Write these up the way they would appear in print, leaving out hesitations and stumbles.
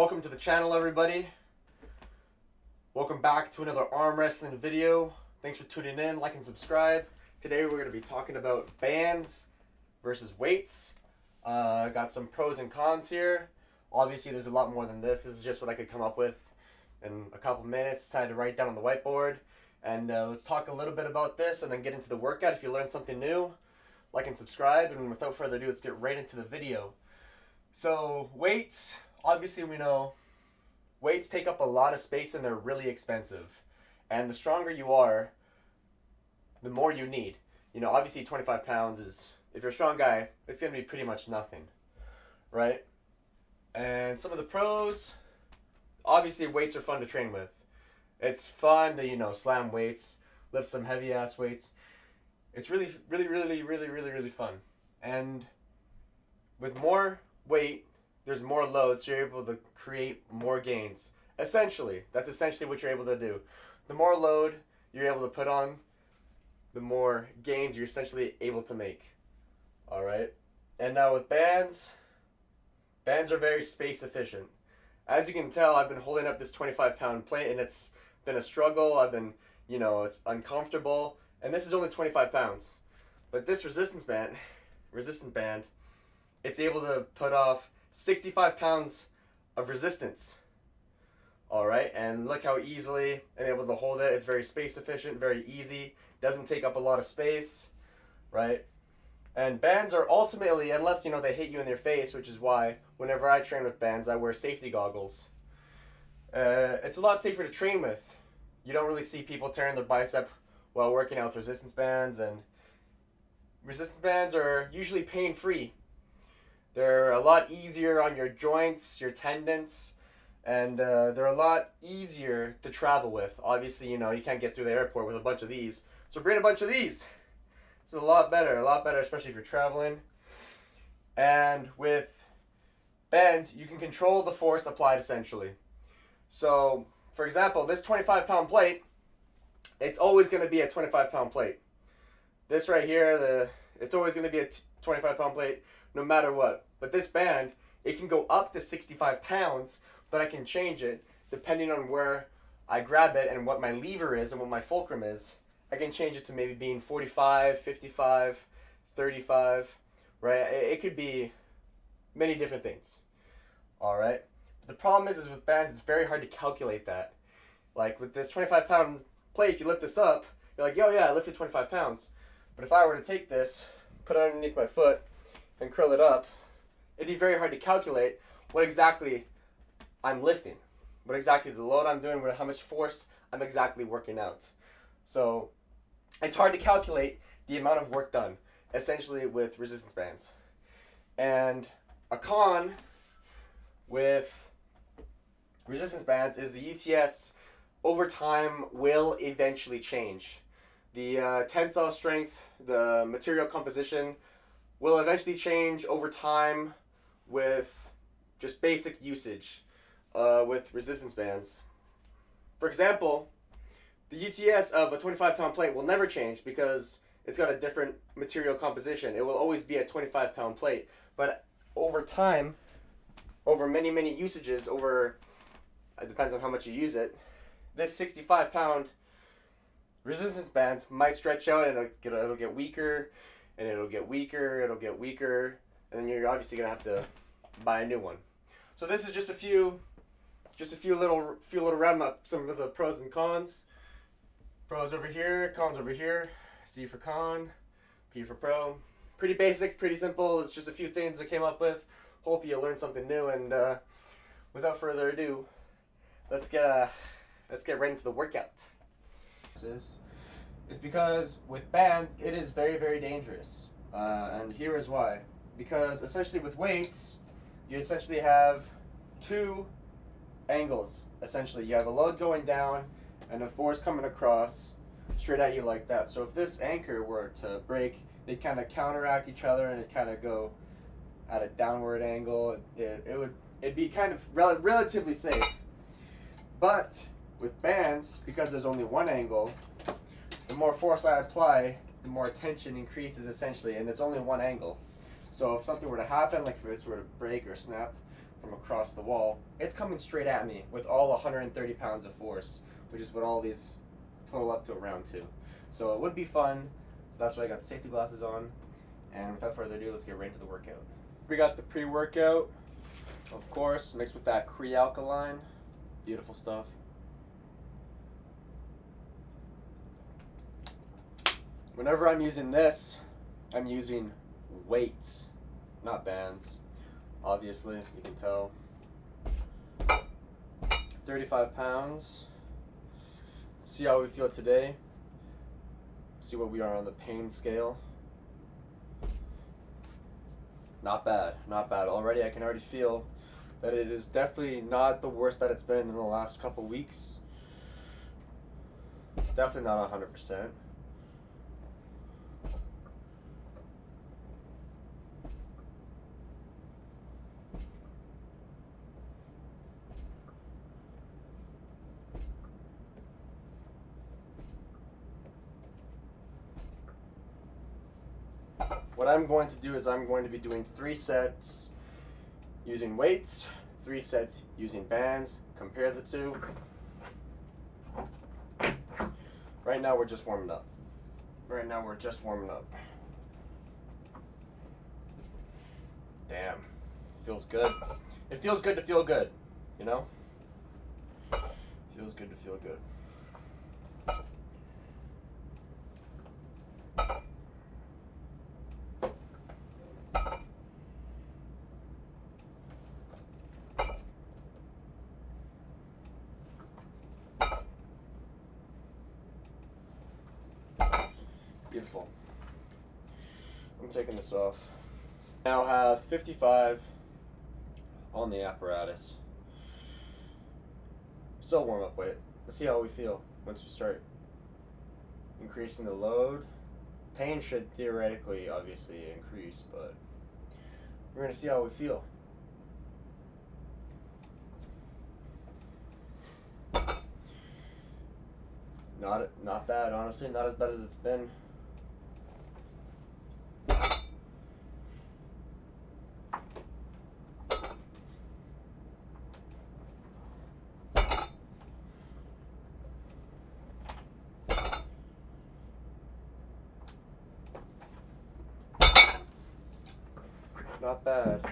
Welcome to the channel, everybody. Welcome back to another arm wrestling video. Thanks for tuning in. Like and subscribe. Today we're going to be talking about bands versus weights. Got some pros and cons here. Obviously there's a lot more than this. This is just what I could come up with in a couple minutes. Decided to write down on the whiteboard. And let's talk a little bit about this and then get into the workout. If you learned something new, like and subscribe. And without further ado, let's get right into the video. So weights, obviously we know weights take up a lot of space and they're really expensive. And the stronger you are, the more you need. You know, obviously 25 pounds is, if you're a strong guy, it's going to be pretty much nothing, right? And some of the pros, obviously weights are fun to train with. It's fun to, you know, slam weights, lift some heavy ass weights. It's really fun. And with more weight, there's more load, so you're able to create more gains. Essentially, that's essentially what you're able to do. The more load you're able to put on, the more gains you're essentially able to make. All right? And now with bands are very space efficient. As you can tell, I've been holding up this 25-pound plate, and it's been a struggle. I've been, you know, it's uncomfortable. And this is only 25 pounds. But this resistant band, it's able to put off 65 pounds of resistance. All right, and look how easily I'm able to hold it. It's very space efficient, very easy, doesn't take up a lot of space, right? And bands are ultimately, unless, you know, they hit you in your face, which is why whenever I train with bands, I wear safety goggles. It's a lot safer to train with. You don't really see people tearing their bicep while working out with resistance bands, and resistance bands are usually pain-free. They're a lot easier on your joints, your tendons, and they're a lot easier to travel with. Obviously, you know, you can't get through the airport with a bunch of these, so bring a bunch of these. It's a lot better, especially if you're traveling. And with bands, you can control the force applied essentially. So, for example, this 25-pound plate, it's always going to be a 25-pound plate. This right here, it's always going to be a 25-pound plate no matter what. But this band, it can go up to 65 pounds, but I can change it depending on where I grab it and what my lever is and what my fulcrum is. I can change it to maybe being 45, 55, 35, right? It could be many different things, all right? But the problem is with bands, it's very hard to calculate that. Like with this 25-pound plate, if you lift this up, you're like, yo, yeah, I lifted 25 pounds. But if I were to take this, put it underneath my foot, and curl it up, it'd be very hard to calculate what exactly I'm lifting, what exactly the load I'm doing, how much force I'm exactly working out. So it's hard to calculate the amount of work done, essentially, with resistance bands. And a con with resistance bands is the UTS over time will eventually change. The tensile strength, the material composition will eventually change over time with just basic usage with resistance bands. For example, the UTS of a 25-pound plate will never change because it's got a different material composition. It will always be a 25-pound plate. But over time, over many usages, it depends on how much you use it, this 65-pound resistance band might stretch out and it'll get weaker, and it'll get weaker, and then you're obviously gonna have to buy a new one. So this is just a few little round up some of the pros and cons. Pros over here, cons over here. C for con, P for pro. Pretty basic, pretty simple. It's just a few things I came up with. Hope you learned something new. And without further ado, let's get right into the workout. Is because with bands, it is very dangerous. And here is why. Because essentially with weights, you essentially have two angles. Essentially, you have a load going down and a force coming across straight at you like that. So if this anchor were to break, they kind of counteract each other and it kind of go at a downward angle. It'd be kind of relatively safe. But with bands, because there's only one angle, the more force I apply, the more tension increases essentially, and it's only one angle. So if something were to happen, like if this were to break or snap, from across the wall, it's coming straight at me with all 130 pounds of force, which is what all these total up to around 2. So it would be fun. So that's why I got the safety glasses on. And without further ado, let's get right into the workout. We got the pre-workout, of course, mixed with that Kre-Alkaline. Beautiful stuff. Whenever I'm using this, I'm using weights, not bands. Obviously, you can tell. 35 pounds. See how we feel today. See what we are on the pain scale. Not bad, not bad. Already, I can already feel that it is definitely not the worst that it's been in the last couple weeks. Definitely not 100%. What I'm going to do is I'm going to be doing 3 sets using weights, 3 sets using bands, compare the 2. Right now we're just warming up. Damn, feels good. It feels good to feel good, you know? Feels good to feel good. Beautiful. I'm taking this off. Now have 55 on the apparatus. Still warm up weight. Let's see how we feel once we start increasing the load. Pain should theoretically obviously increase, but we're gonna see how we feel. Not bad, honestly. Not as bad as it's been. Not bad.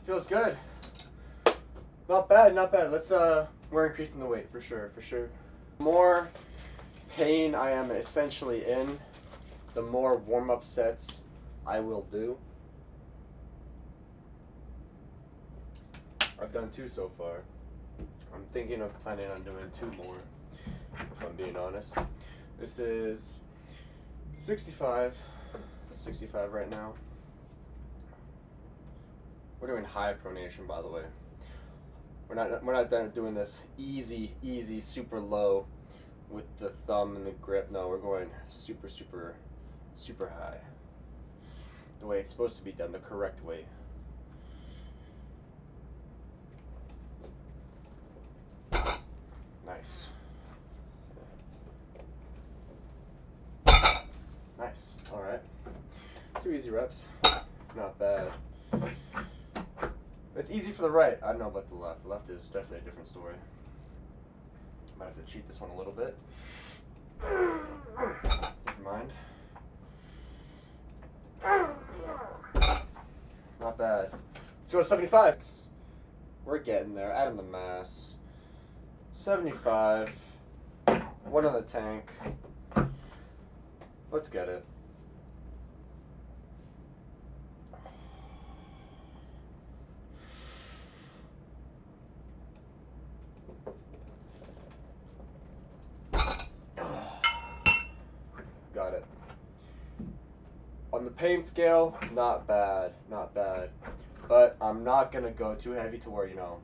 Feels good. Not bad, not bad. Let's we're increasing the weight for sure, for sure. The more pain I am essentially in, the more warm-up sets I will do. I've done 2 so far. I'm thinking of planning on doing 2 more, if I'm being honest. This is 65 right now. We're doing high pronation, by the way. We're not done doing this easy, super low with the thumb and the grip. No, we're going super high. The way it's supposed to be done, the correct way. Nice. Nice. All right. 2 easy reps. Not bad. It's easy for the right. I don't know about the left. The left is definitely a different story. Might have to cheat this one a little bit. Never mind. Not bad. Let's go to 75. We're getting there. Add in the mass. 75. 1 on the tank. Let's get it. Got it. On the pain scale, not bad, not bad. But I'm not gonna go too heavy to where, you know,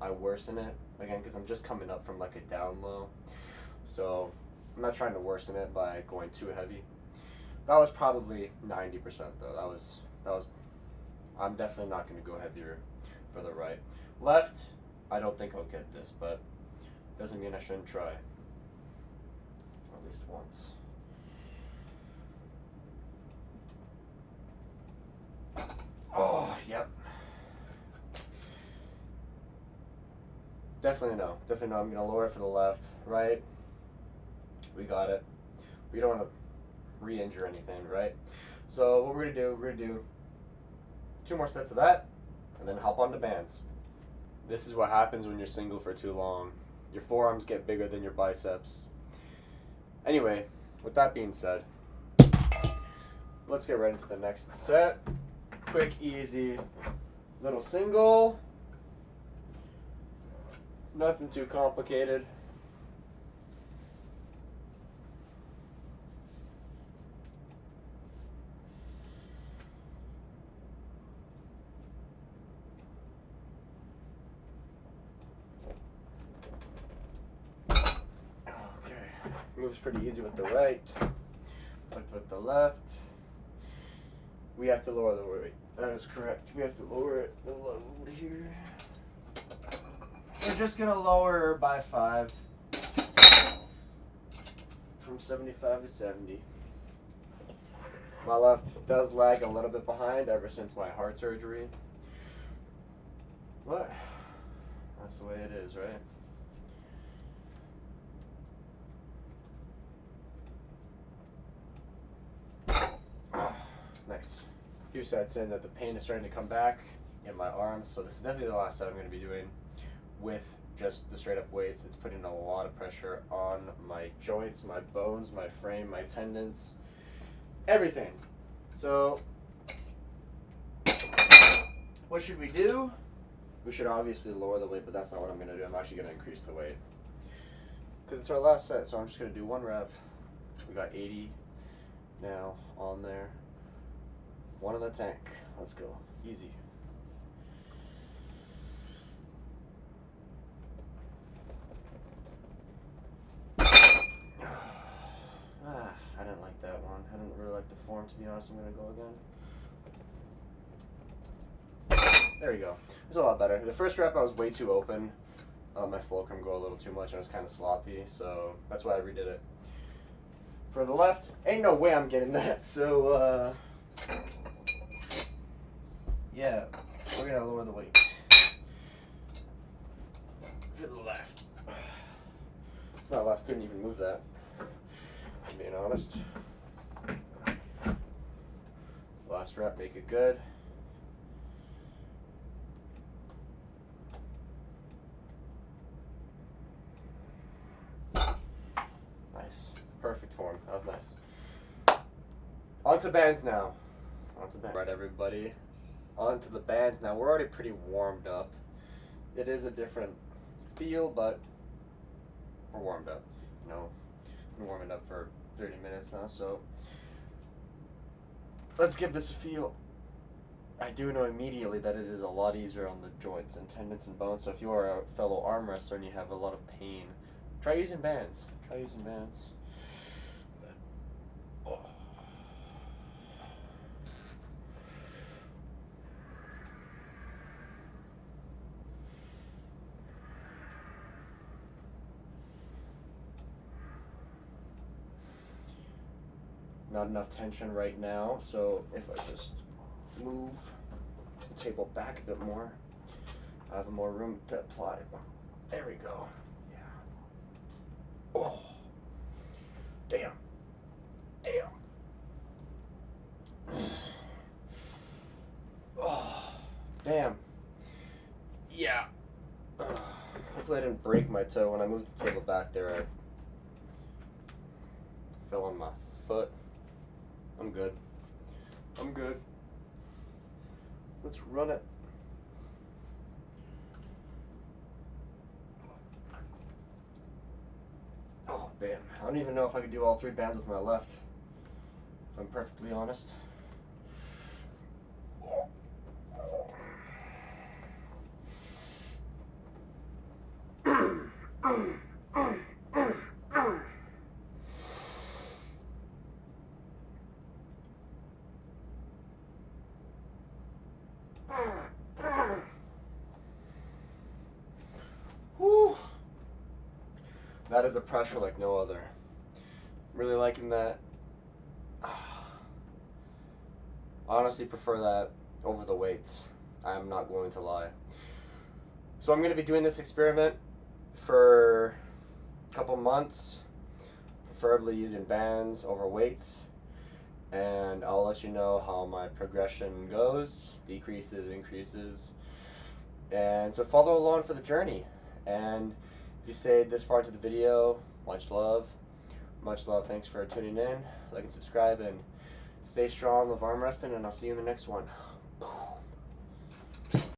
I worsen it again, because I'm just coming up from like a down low. So I'm not trying to worsen it by going too heavy. That was probably 90% though. That was. I'm definitely not going to go heavier for the right. Left, I don't think I'll get this, but doesn't mean I shouldn't try. At least once. Oh, yep. Definitely no. Definitely no. I'm going to lower it for the left. Right. We got it. We don't want to re-injure anything, right? So what we're going to do 2 more sets of that, and then hop on to bands. This is what happens when you're single for too long. Your forearms get bigger than your biceps. Anyway, with that being said, let's get right into the next set. Quick, easy, little single. Nothing too complicated. Moves pretty easy with the right, but with the left, we have to lower the weight. That is correct. We have to lower it, the load here. We're just gonna lower by 5, from 75 to 70. My left does lag a little bit behind ever since my heart surgery, but that's the way it is, right? Next few sets in that the pain is starting to come back in my arms, so this is definitely the last set I'm going to be doing with just the straight up weights. It's putting a lot of pressure on my joints, my bones, my frame, my tendons, everything. So what should we do? We should obviously lower the weight, but that's not what I'm going to do. I'm actually going to increase the weight because it's our last set, so I'm just going to do 1 rep. We got 80 now on there. 1 in the tank. Let's go. Easy. I didn't like that one. I didn't really like the form, to be honest. I'm going to go again. There we go. It's a lot better. The first rep I was way too open. My fulcrum go a little too much. I was kind of sloppy, so that's why I redid it. For the left, ain't no way I'm getting that. So, yeah, we're going to lower the weight. For the left. My left couldn't even move that, being honest. Last rep, make it good. Nice. Perfect form. That was nice. On to bands now. On to bands. Right, everybody. On to the bands now. We're already pretty warmed up. It is a different feel, but we're warmed up. You know, been warming up for 30 minutes now, so let's give this a feel. I do know immediately that it is a lot easier on the joints and tendons and bones, so if you are a fellow arm wrestler and you have a lot of pain, try using bands. Try using bands. Oh. Not enough tension right now, so if I just move the table back a bit more, I have more room to apply it. There we go. Yeah. Oh. Damn. Damn. Oh. Damn. Yeah. Hopefully I didn't break my toe. When I moved the table back there, I fell on my foot. I'm good. I'm good. Let's run it. Oh, damn. I don't even know if I could do all 3 bands with my left, if I'm perfectly honest. That is a pressure like no other. Really liking that. Honestly prefer that over the weights. I'm not going to lie. So I'm going to be doing this experiment for a couple months, preferably using bands over weights, and I'll let you know how my progression goes, decreases, increases, and so follow along for the journey. And if you stayed this far into the video, much love. Much love. Thanks for tuning in. Like and subscribe, and stay strong, love arm wrestling, and I'll see you in the next one.